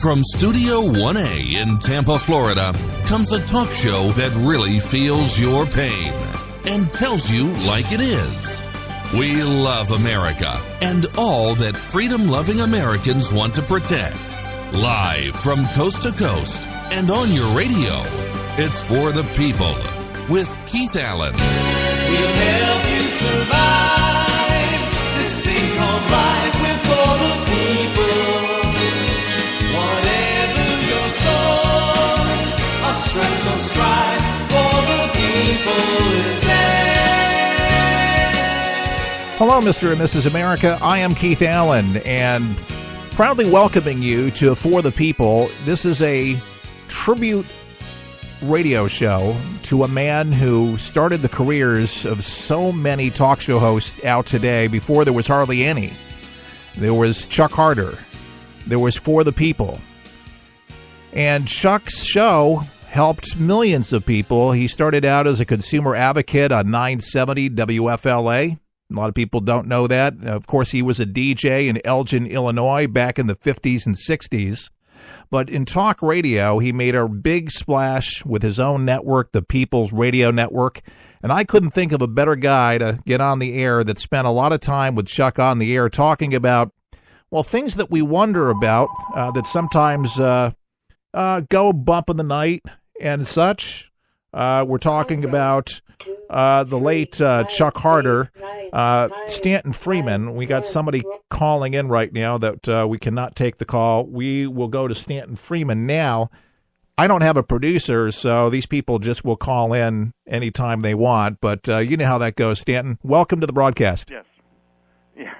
From Studio 1A in Tampa, Florida, comes a talk show that really feels your pain and tells you like it is. We love America and all that freedom-loving Americans want to protect. Live from coast to coast and on your radio, it's For the People with Keith Allen. We'll help you survive this thing called life. We're for the people. Whatever your source of stress or strife, For the People is there. Hello, Mr. and Mrs. America. I am Keith Allen, and proudly welcoming you to For the People. This is a tribute radio show to a man who started the careers of so many talk show hosts out today before there was hardly any. There was Chuck Harder. There was For the People. And Chuck's show helped millions of people. He started out as a consumer advocate on 970 WFLA. A lot of people don't know that. Of course, he was a DJ in Elgin, Illinois back in the 50s and 60s. But in talk radio, he made a big splash with his own network, the People's Radio Network. And I couldn't think of a better guy to get on the air that spent a lot of time with Chuck on the air talking about, well, things that we wonder about that sometimes go bump in the night and such. We're talking about the late Chuck Harder, Stanton Freeman. We got somebody calling in right now that we cannot take the call. We will go to Stanton Freeman now. I don't have a producer, so these people just will call in anytime they want. But you know how that goes, Stanton. Welcome to the broadcast. Yes. Yeah.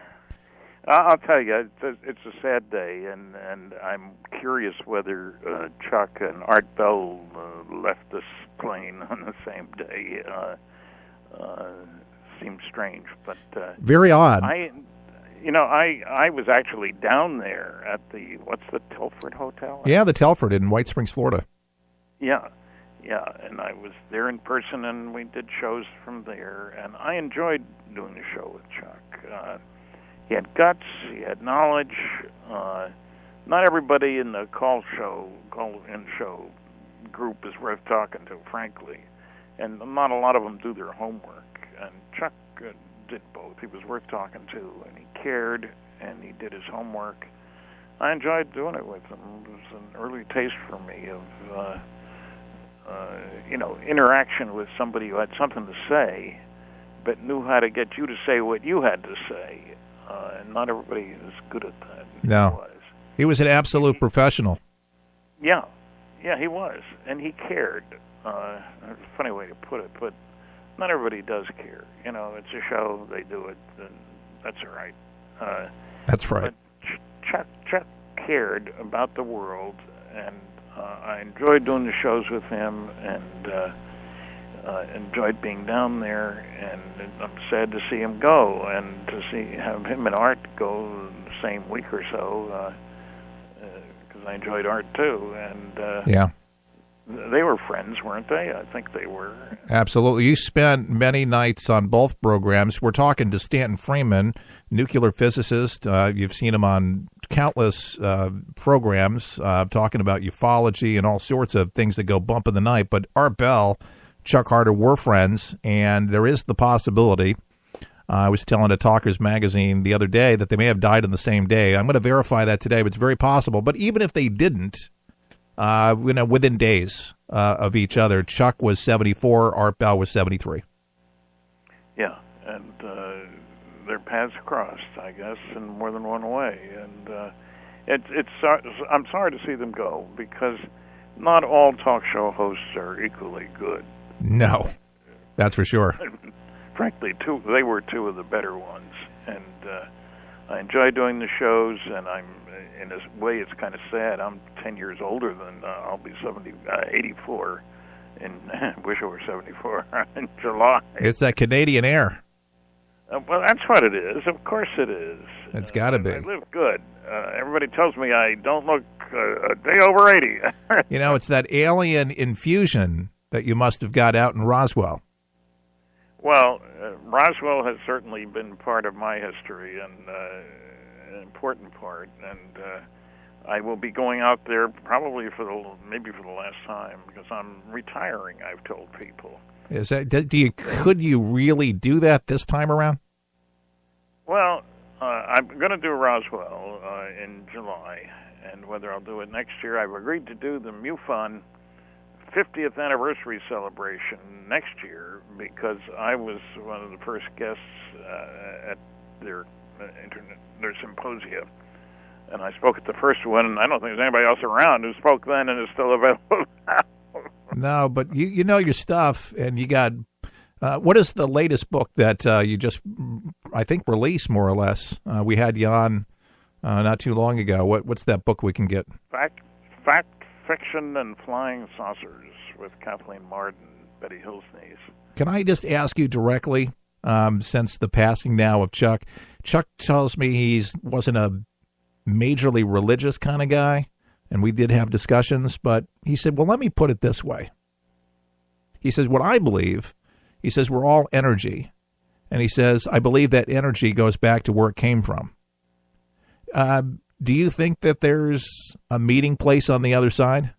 I'll tell you, it's a sad day, and I'm curious whether Chuck and Art Bell left this plane on the same day. Seems strange, but very odd. I was actually down there at the Telford Hotel? Yeah, the Telford in White Springs, Florida. Yeah, and I was there in person, and we did shows from there, and I enjoyed doing the show with Chuck. He had guts, he had knowledge. Not everybody in the call-in show group is worth talking to, frankly, and not a lot of them do their homework. And Chuck did both. He was worth talking to, and he cared, and he did his homework. I enjoyed doing it with him. It was an early taste for me of, interaction with somebody who had something to say, but knew how to get you to say what you had to say. And not everybody is good at that. No. He was an absolute professional. Yeah, he was, and he cared. A funny way to put it, but not everybody does care. It's a show, they do it, and that's all right. That's right. But Chuck cared about the world, and I enjoyed doing the shows with him, and enjoyed being down there, and I'm sad to see him go, and to have him and Art go the same week or so, because I enjoyed Art too, and yeah. They were friends, weren't they? I think they were. Absolutely. You spent many nights on both programs. We're talking to Stanton Freeman, nuclear physicist. You've seen him on countless programs talking about ufology and all sorts of things that go bump in the night. But Art Bell, Chuck Harder were friends, and there is the possibility. I was telling a Talkers magazine the other day that they may have died on the same day. I'm going to verify that today, but it's very possible. But even if they didn't, within days of each other, Chuck was 74, Art Bell was 73. Yeah, and their paths crossed, I guess, in more than one way. And I'm sorry to see them go, because not all talk show hosts are equally good. No, that's for sure. Frankly, they were two of the better ones, and I enjoy doing the shows, and in a way, it's kind of sad. I'm 10 years older than I'll be 84, and I wish I were 74 in July. It's that Canadian air. Well, that's what it is. Of course it is. It's got to be. I live good. Everybody tells me I don't look a day over 80. It's that alien infusion that you must have got out in Roswell. Well, Roswell has certainly been part of my history, and an important part. And I will be going out there probably maybe for the last time because I'm retiring. I've told people. Is that could you really do that this time around? Well, I'm going to do Roswell in July, and whether I'll do it next year, I've agreed to do the MUFON 50th anniversary celebration next year because I was one of the first guests at their symposia. And I spoke at the first one, and I don't think there's anybody else around who spoke then and is still available now. No, but you know your stuff, and you got what is the latest book that you just, I think, released, more or less? We had you on not too long ago. What's that book we can get? Fact, Fiction, and Flying Saucers with Kathleen Marden, Betty Hillsney's. Can I just ask you directly, since the passing now of Chuck? Chuck tells me he wasn't a majorly religious kind of guy, and we did have discussions, but he said, well, let me put it this way. He says, what I believe, he says, we're all energy. And he says, I believe that energy goes back to where it came from. Do you think that there's a meeting place on the other side?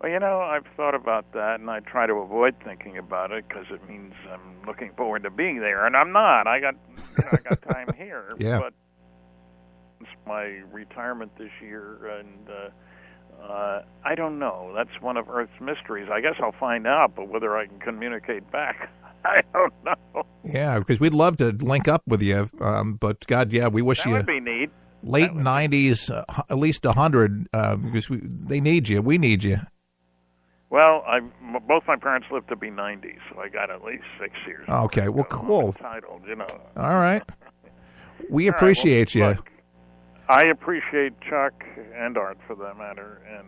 Well, I've thought about that, and I try to avoid thinking about it because it means I'm looking forward to being there, and I'm not. I got time here. Yeah. But it's my retirement this year, and I don't know. That's one of Earth's mysteries. I guess I'll find out, but whether I can communicate back, I don't know. Yeah, because we'd love to link up with you, but God, yeah, we wish that would be neat. Late 90s, at least 100, because they need you. We need you. Well, both my parents lived to be 90, so I got at least 6 years. Okay, well, cool. Entitled, All right. We appreciate you. Look, I appreciate Chuck and Art, for that matter, and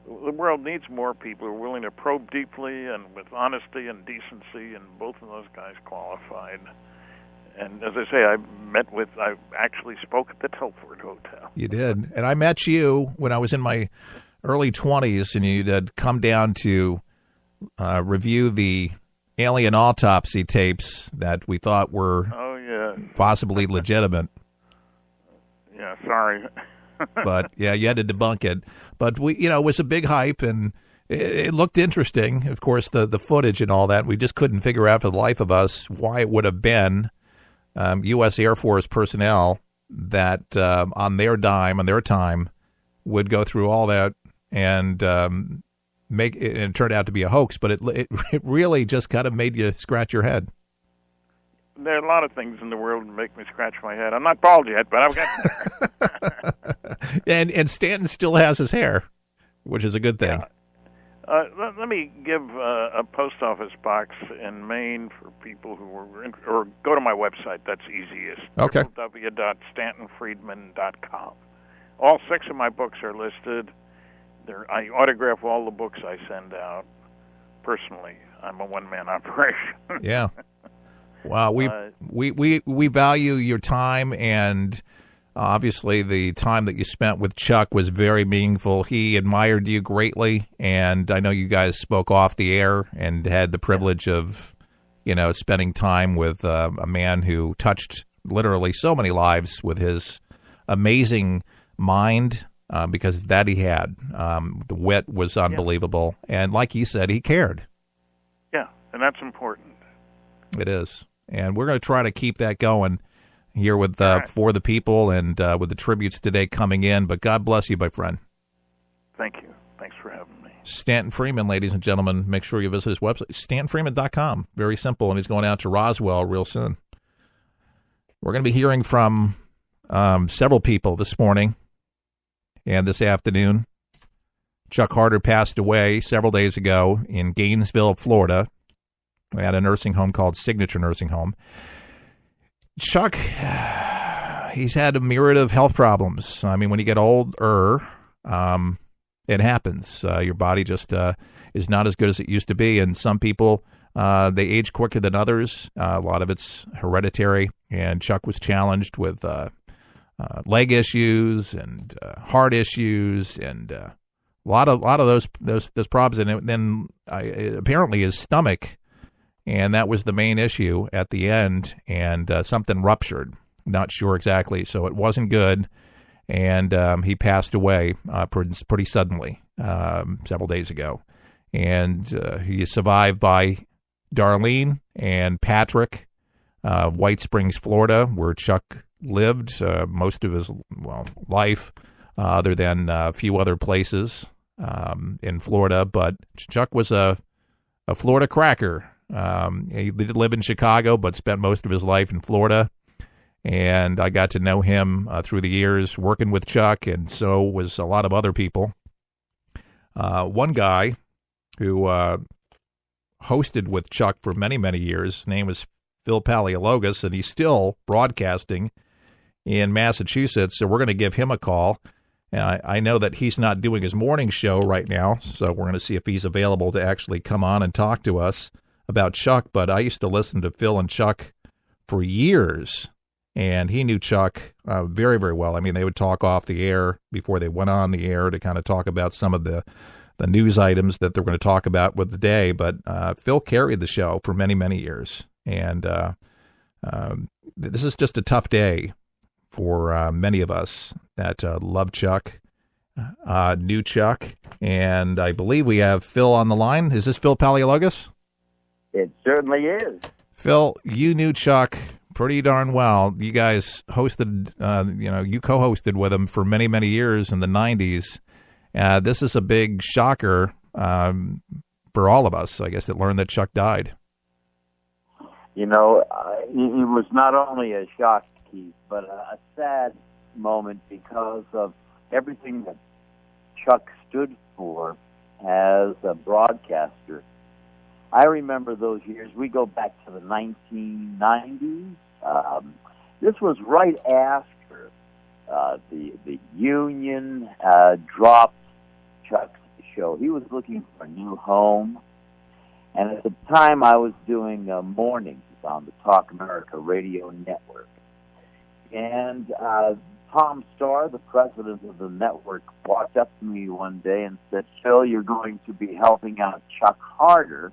the world needs more people who are willing to probe deeply and with honesty and decency, and both of those guys qualified. And as I say, I actually spoke at the Telford Hotel. You did. And I met you when I was in my early 20s, and you had come down to review the alien autopsy tapes that we thought were possibly legitimate. Yeah, sorry. But, yeah, you had to debunk it. But, it was a big hype, and it looked interesting. Of course, the footage and all that, we just couldn't figure out for the life of us why it would have been U.S. Air Force personnel that on their dime, on their time, would go through all that and make it, and it turned out to be a hoax. But it really just kind of made you scratch your head. There are a lot of things in the world that make me scratch my head. I'm not bald yet, but I'm getting there. and Stanton still has his hair, which is a good thing. Yeah. Let me give a post office box in Maine for people who are or go to my website. That's easiest. Okay. www.stantonfriedman.com. All 6 of my books are listed. I autograph all the books I send out personally. I'm a one-man operation. Yeah. Wow. We value your time, and obviously the time that you spent with Chuck was very meaningful. He admired you greatly, and I know you guys spoke off the air and had the privilege of, spending time with a man who touched literally so many lives with his amazing mind, because that he had. The wit was unbelievable, and like he said, he cared. Yeah, and that's important. It is, and we're going to try to keep that going here with For the People and with the tributes today coming in. But God bless you, my friend. Thank you. Thanks for having me. Stanton Friedman, ladies and gentlemen. Make sure you visit his website, StantonFriedman.com. Very simple, and he's going out to Roswell real soon. We're going to be hearing from several people this morning and this afternoon. Chuck Harder passed away several days ago in Gainesville, Florida, at a nursing home called Signature Nursing Home. Chuck, he's had a myriad of health problems. I mean, when you get older, it happens. Your body just is not as good as it used to be, and some people, they age quicker than others. A lot of it's hereditary, and Chuck was challenged with leg issues and heart issues and a lot of those problems, and then apparently his stomach. And that was the main issue at the end, and something ruptured. Not sure exactly, so it wasn't good. and he passed away pretty suddenly several days ago. And he is survived by Darlene and Patrick, White Springs, Florida, where Chuck lived most of his life, other than a few other places in Florida. But Chuck was a Florida cracker. He did live in Chicago, but spent most of his life in Florida. And I got to know him through the years working with Chuck, and so was a lot of other people. One guy who hosted with Chuck for many, many years, his name was Phil Paleologos, and he's still broadcasting in Massachusetts, so we're going to give him a call. I know that he's not doing his morning show right now, so we're going to see if he's available to actually come on and talk to us about Chuck. But I used to listen to Phil and Chuck for years, and he knew Chuck very, very well. I mean, they would talk off the air before they went on the air to kind of talk about some of the news items that they're going to talk about with the day. But Phil carried the show for many, many years. And this is just a tough day for many of us that love Chuck, knew Chuck. And I believe we have Phil on the line. Is this Phil Paleologos? It certainly is. Phil, you knew Chuck pretty darn well. You guys hosted, you co-hosted with him for many, many years in the 90s. This is a big shocker for all of us, I guess, that learned that Chuck died. You know, it was not only a shock, Keith, but a sad moment because of everything that Chuck stood for as a broadcaster. I remember those years. We go back to the 1990s. This was right after the union dropped Chuck's show. He was looking for a new home. And at the time, I was doing mornings on the Talk America Radio Network. And Tom Starr, the president of the network, walked up to me one day and said, "Phil, you're going to be helping out Chuck Harder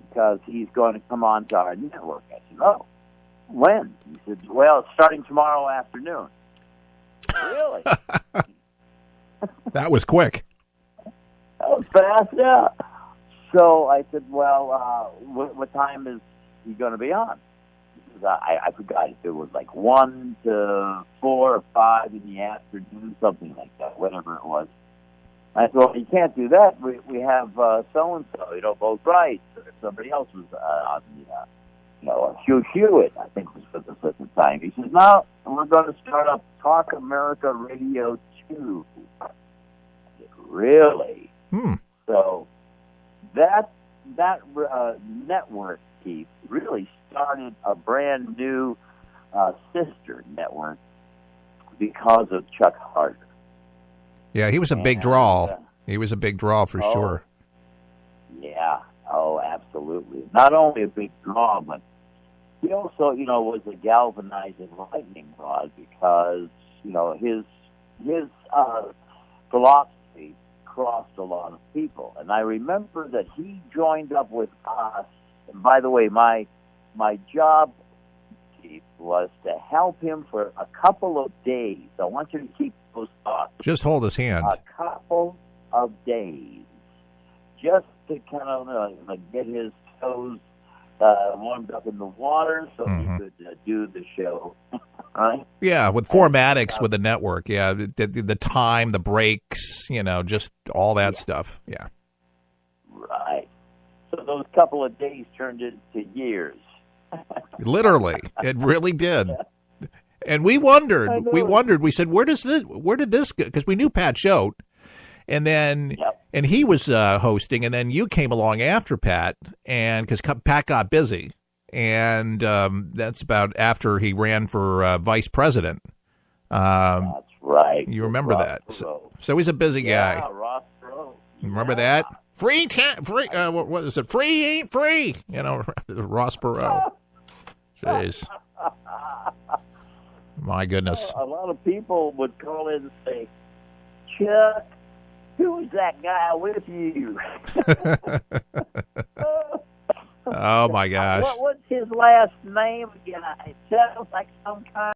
because he's going to come on to our network." I said, "Oh, when?" He said, "Well, starting tomorrow afternoon." Really? That was quick. That was fast, yeah. So I said, "Well, what time is he going to be on?" I forgot if it was like 1 to 4 or 5 in the afternoon, something like that, whatever it was. I said, "Well, you can't do that. We have so-and-so, both rights." Somebody else was on the, Hugh Hewitt, I think, was with us at the time. He says, "No, we're going to start up Talk America Radio 2. I said, "Really?" So that network, Keith, really started a brand new sister network because of Chuck Harder. Yeah, he was a big draw. He was a big draw for sure. Yeah. Oh, absolutely. Not only a big draw, but he also, was a galvanizing lightning rod because, his philosophy crossed a lot of people. And I remember that he joined up with us. And by the way, my job, Keith, was to help him for a couple of days. I want you to keep those thoughts. Just hold his hand. A couple of days. Just to kind of get his toes warmed up in the water so he could do the show. Right? Yeah, with formatics with the network. Yeah, the time, the breaks, just all that stuff. Yeah. Right. So those couple of days turned into years. Literally, it really did. And we wondered. We said, where did this go? Because we knew Pat Choate, and then and he was hosting, and then you came along after Pat, and because Pat got busy, and that's about after he ran for vice president. That's right. You remember that? So he's a busy guy. Ross Perot. Remember that? Free. What is it? Free ain't free. Ross Perot. Jeez. My goodness. A lot of people would call in and say, "Chuck, who's that guy with you?" Oh, my gosh. What's his last name again? It sounds like some kind